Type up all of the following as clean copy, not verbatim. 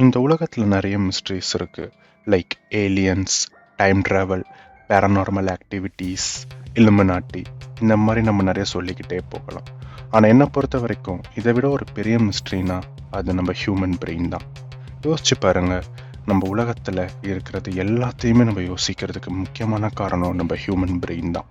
இந்த உலகத்துல நிறைய மிஸ்ட்ரீஸ் இருக்கு. Like aliens, time travel, paranormal activities, இல்லுமினாட்டி, இந்த மாதிரி நம்ம நிறைய சொல்லிக்கிட்டே போகலாம். ஆனா என்னை பொறுத்த வரைக்கும் இதை விட ஒரு பெரிய மிஸ்ட்ரினா அது நம்ம ஹியூமன் பிரெயின் தான். யோசிச்சு பாருங்க, நம்ம உலகத்துல இருக்கிறது எல்லாத்தையுமே நம்ம யோசிக்கிறதுக்கு முக்கியமான காரணம் நம்ம ஹியூமன் பிரெயின் தான்.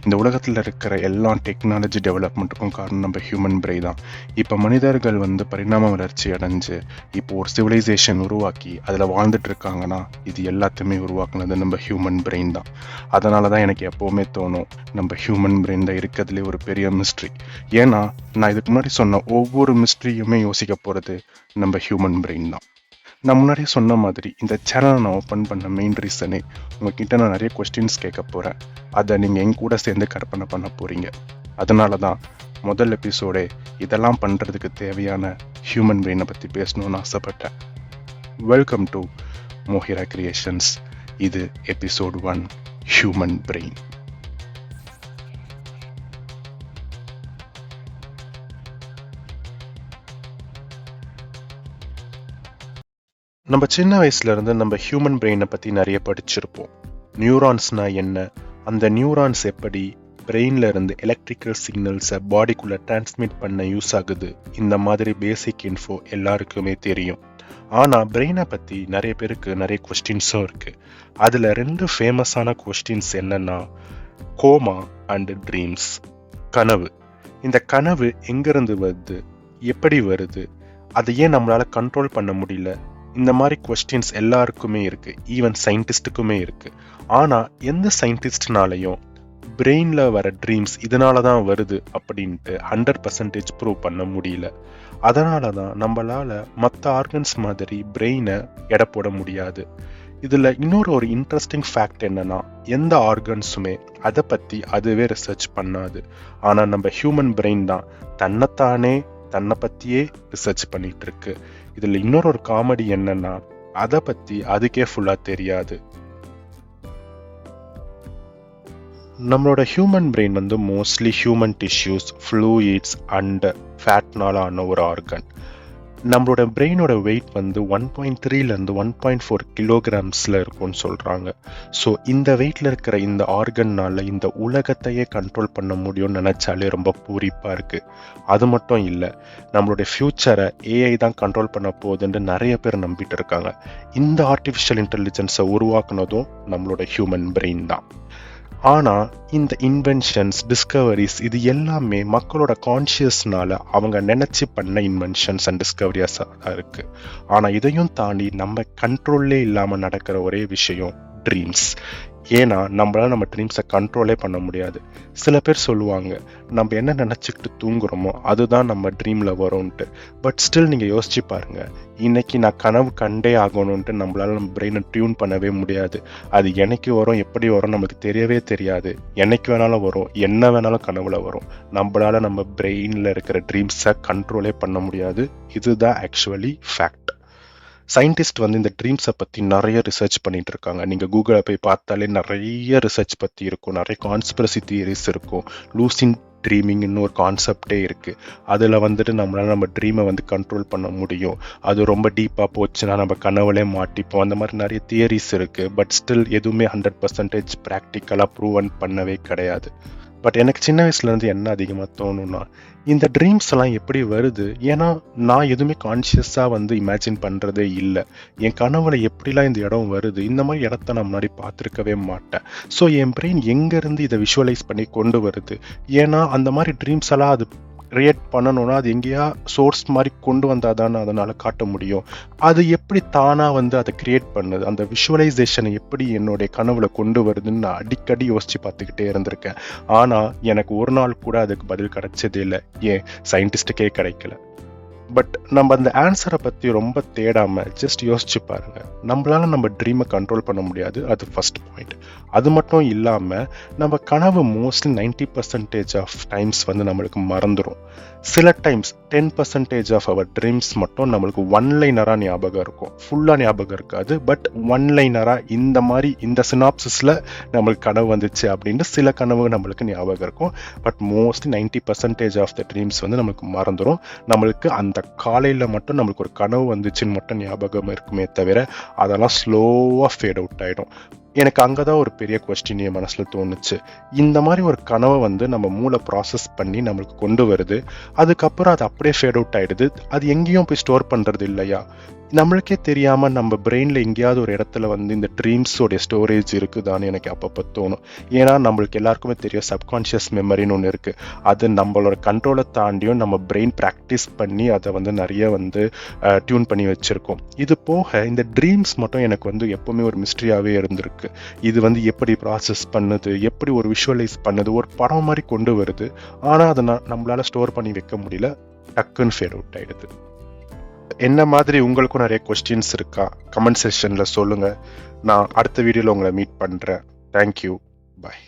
இந்த உலகத்துல இருக்கிற எல்லா டெக்னாலஜி டெவலப்மெண்ட்டுக்கும் காரணம் நம்ம ஹியூமன் பிரெயின் தான். இப்ப மனிதர்கள் பரிணாம வளர்ச்சி அடைஞ்சு இப்போ ஒரு சிவிலைசேஷன் உருவாக்கி அதுல வாழ்ந்துட்டு இருக்காங்கன்னா இது எல்லாத்தையுமே உருவாக்குனது நம்ம ஹியூமன் பிரெயின் தான். அதனாலதான் எனக்கு எப்பவுமே தோணும், நம்ம ஹியூமன் பிரெயின் தான் இருக்கிறதுலே ஒரு பெரிய மிஸ்ட்ரி. ஏன்னா நான் இதுக்கு முன்னாடி சொன்ன ஒவ்வொரு மிஸ்ட்ரியுமே யோசிக்க போறது நம்ம ஹியூமன் பிரெயின் தான். நான் முன்னாடியே சொன்ன மாதிரி இந்த சேனலை நான் ஓப்பன் பண்ண மெயின் ரீசனே உங்ககிட்ட நான் நிறைய கொஸ்டின்ஸ் கேட்க போகிறேன். அதை நீங்கள் எங்க கூட சேர்ந்து கற்பனை பண்ண போகிறீங்க. அதனால தான் முதல் எபிசோடே இதெல்லாம் பண்ணுறதுக்கு தேவையான ஹியூமன் பிரெயினை பற்றி பேசணும்னு ஆசைப்பட்டேன். Welcome to Mohira creations. இது எபிசோட் 1, ஹியூமன் பிரெயின். நம்ம சின்ன வயசுல இருந்து நம்ம ஹியூமன் பிரெயினை பத்தி நிறைய படிச்சிருப்போம். நியூரான்ஸ்னா என்ன, அந்த நியூரான்ஸ் எப்படி பிரெயின்ல இருந்து எலக்ட்ரிக்கல் சிக்னல்ஸை பாடிக்குள்ள டிரான்ஸ்மிட் பண்ண யூஸ் ஆகுது, இந்த மாதிரி பேசிக் இன்ஃபோ எல்லாருக்குமே தெரியும். ஆனா பிரெயினை பத்தி நிறைய பேருக்கு நிறைய கொஸ்டின்ஸும் இருக்கு. அதுல 2 ஃபேமஸான கொஸ்டின்ஸ் என்னன்னா கோமா அண்ட் ட்ரீம்ஸ். கனவு. இந்த கனவு எங்கிருந்து வருது, எப்படி வருது, அதை ஏன் நம்மளால கண்ட்ரோல் பண்ண முடியல, இந்த மாதிரி கொஸ்டின்ஸ் எல்லாருக்குமே இருக்கு, ஈவன் சயின்டிஸ்டுக்குமே இருக்கு. ஆனா எந்த சயின்டிஸ்ட்னாலையும் பிரெயின்ல வர ட்ரீம்ஸ் இதனால தான் வருது அப்படின்ட்டு 100% ப்ரூவ் பண்ண முடியல. அதனால தான் நம்மளால மற்ற ஆர்கன்ஸ் மாதிரி பிரெயினை எடை போட முடியாது. இதுல இன்னொரு இன்ட்ரெஸ்டிங் ஃபேக்ட் என்னன்னா, எந்த ஆர்கன்ஸுமே அதை பத்தி அதுவே ரிசர்ச் பண்ணாது. ஆனா நம்ம ஹியூமன் பிரெயின் தான் தன்னை பத்தியே ரிசர்ச் பண்ணிட்டு இருக்கு. இதுல இன்னொரு காமெடி என்னன்னா, அதை பத்தி அதுக்கே ஃபுல்லா தெரியாது. நம்மளோட human brain mostly human tissues, fluids and ஃபேட்னால ஆன ஒரு ஆர்கன். நம்மளோட பிரெயினோட வெயிட் 1.3 1.4 கிலோகிராம்ஸ்ல இருக்கும்னு சொல்றாங்க. ஸோ இந்த வெயிட்ல இருக்கிற இந்த ஆர்கன்னால இந்த உலகத்தையே கண்ட்ரோல் பண்ண முடியும்னு நினைச்சாலே ரொம்ப பூரிப்பா இருக்கு. அது மட்டும் இல்லை, நம்மளுடைய ஃபியூச்சரை ஏஐ தான் கண்ட்ரோல் பண்ண போகுதுன்னு நிறைய பேர் நம்பிட்டு இருக்காங்க. இந்த ஆர்டிஃபிஷியல் இன்டெலிஜென்ஸை உருவாக்குனதும் நம்மளோட ஹியூமன் பிரெயின் தான். ஆனா இந்த இன்வென்ஷன்ஸ், டிஸ்கவரிஸ் இது எல்லாமே மக்களோட கான்சியஸ்னால அவங்க நினைச்சு பண்ண இன்வென்ஷன்ஸ் அண்ட் டிஸ்கவரிஸ் இருக்கு. ஆனா இதையும் தாண்டி நம்ம கண்ட்ரோல்லே இல்லாம நடக்கிற ஒரே விஷயம் ட்ரீம்ஸ். ஏன்னா நம்மளால நம்ம ட்ரீம்ஸை கண்ட்ரோலே பண்ண முடியாது. சில பேர் சொல்லுவாங்க, நம்ம என்ன நினைச்சுக்கிட்டு தூங்குறோமோ அதுதான் நம்ம ட்ரீம்ல வரும்ன்ட்டு. பட் ஸ்டில் நீங்க யோசிச்சு பாருங்க, இன்னைக்கு நான் கனவு கண்டே ஆகணும்ன்ட்டு நம்மளால நம்ம பிரெயினை டியூன் பண்ணவே முடியாது. அது என்னைக்கு வரும், எப்படி வரும் நமக்கு தெரியவே தெரியாது. என்னைக்கு வேணாலும் வரும், என்ன வேணாலும் கனவுல வரும். நம்மளால நம்ம பிரெயின்ல இருக்கிற ட்ரீம்ஸை கண்ட்ரோலே பண்ண முடியாது. இதுதான் ஆக்சுவலி ஃபேக்ட். சயின்டிஸ்ட் இந்த ட்ரீம்ஸை பற்றி நிறைய ரிசர்ச் பண்ணிட்டு இருக்காங்க. நீங்கள் கூகுளில் போய் பார்த்தாலே நிறைய ரிசர்ச் பற்றி இருக்கும், நிறைய கான்ஸ்பிரசி தியரிஸ் இருக்கும். லூசிட் ட்ரீமிங்னு ஒரு கான்செப்டே இருக்குது. அதில் நம்மளால நம்ம ட்ரீமை கண்ட்ரோல் பண்ண முடியும். அது ரொம்ப டீப்பாக போச்சுன்னா நம்ம கனவுலே மாட்டிப்போம். அந்த மாதிரி நிறைய தியரிஸ் இருக்குது. பட் ஸ்டில் எதுவுமே 100% ப்ராக்டிக்கலாக ப்ரூவன் பண்ணவே கிடையாது. பட் எனக்கு சின்ன வயசுலேருந்து என்ன அதிகமாக தோணுன்னா, இந்த ட்ரீம்ஸ் எல்லாம் எப்படி வருது? ஏன்னா நான் எதுவுமே கான்ஷியஸாக இமேஜின் பண்ணுறதே இல்லை. என் கனவுல எப்படிலாம் இந்த இடம் வருது, இந்த மாதிரி இடத்த நான் முன்னாடி பார்த்துருக்கவே மாட்டேன். ஸோ என் பிரெயின் எங்கேருந்து இதை விஷுவலைஸ் பண்ணி கொண்டு வருது? ஏன்னா அந்த மாதிரி ட்ரீம்ஸ் எல்லாம் அது கிரியேட் பண்ணணும்னா அது எங்கேயா சோர்ஸ் மாதிரி கொண்டு வந்தால் தானே அதனால் காட்ட முடியும். அது எப்படி தானாக அதை கிரியேட் பண்ணுது, அந்த விஷுவலைசேஷனை எப்படி என்னுடைய கனவுல கொண்டு வருதுன்னு நான் அடிக்கடி யோசிச்சு பார்த்துக்கிட்டே இருந்திருக்கேன். ஆனால் எனக்கு ஒரு நாள் கூட அதுக்கு பதில் கிடைச்சதே இல்லை. ஏன் சயின்டிஸ்டுக்கே கிடைக்கல. பட் நம்ம அந்த ஆன்சரை பற்றி ரொம்ப தேடாமல் ஜஸ்ட் யோசிச்சு பாருங்க, நம்மளால நம்ம ட்ரீமை கண்ட்ரோல் பண்ண முடியாது. அது ஃபர்ஸ்ட் பாயிண்ட். அது மட்டும் இல்லாமல் நம்ம கனவு மோஸ்ட்லி 90% ஆஃப் டைம்ஸ் நம்மளுக்கு மறந்துடும். சில டைம்ஸ் 10% ஆஃப் அவர் ட்ரீம்ஸ் மட்டும் நம்மளுக்கு ஒன்லைனராக ஞாபகம் இருக்கும், ஃபுல்லாக ஞாபகம் இருக்காது. பட் ஒன்லைனராக இந்த மாதிரி இந்த சினாப்சிஸில் நம்மளுக்கு கனவு வந்துச்சு அப்படின்னு சில கனவு நம்மளுக்கு ஞாபகம் இருக்கும். But mostly 90% of the dreams நம்மளுக்கு மறந்துடும். நம்மளுக்கு அந்த அந்த காலையில் மட்டும் நம்மளுக்கு ஒரு கனவு வந்துச்சுன்னு மட்டும் ஞாபகம் இருக்குமே தவிர அதெல்லாம் ஸ்லோவாக ஃபேட் அவுட் ஆகிடும். எனக்கு அங்கே தான் ஒரு பெரிய கொஸ்டின் என் மனசில் தோணுச்சு. இந்த மாதிரி ஒரு கனவை வந்து நம்ம மூளை ப்ராசஸ் பண்ணி நம்மளுக்கு கொண்டு வருது, அதுக்கப்புறம் அது அப்படியே ஃபேட் அவுட் ஆகிடுது. அது எங்கேயும் போய் ஸ்டோர் பண்ணுறது இல்லையா? நம்மளுக்கே தெரியாமல் நம்ம பிரெயினில் எங்கேயாவது ஒரு இடத்துல வந்து இந்த ட்ரீம்ஸோடைய ஸ்டோரேஜ் இருக்குதான்னு எனக்கு அப்பப்போ தோணும். ஏன்னா நம்மளுக்கு எல்லாருக்குமே தெரியும் சப்கான்ஷியஸ் மெமரின்னு ஒன்று இருக்குது. அது நம்மளோட கண்ட்ரோலை தாண்டியும் நம்ம பிரெயின் ப்ராக்டிஸ் பண்ணி அதை வந்து நிறைய வந்து டியூன் பண்ணி வச்சுருக்கோம். இது போக இந்த ட்ரீம்ஸ் மட்டும் எனக்கு வந்து எப்போவுமே ஒரு மிஸ்ட்ரியாகவே இருந்திருக்கு. இது வந்து எப்படி ப்ராசஸ் பண்ணுது, எப்படி ஒரு விஷுவலைஸ் பண்ணுது, ஒரு படம் மாதிரி கொண்டு வருது. ஆனால் அதை நம்மளால் ஸ்டோர் பண்ணி வைக்க முடியல, டக்குன்னு ஃபேட் அவுட் ஆகிடுது. என்ன மாதிரி உங்களுக்கும் நிறைய கொஸ்டின்ஸ் இருக்கா? கமெண்ட் செக்ஷனில் சொல்லுங்கள். நான் அடுத்த வீடியோவில் உங்களை மீட் பண்ணுறேன். தேங்க்யூ. பாய்.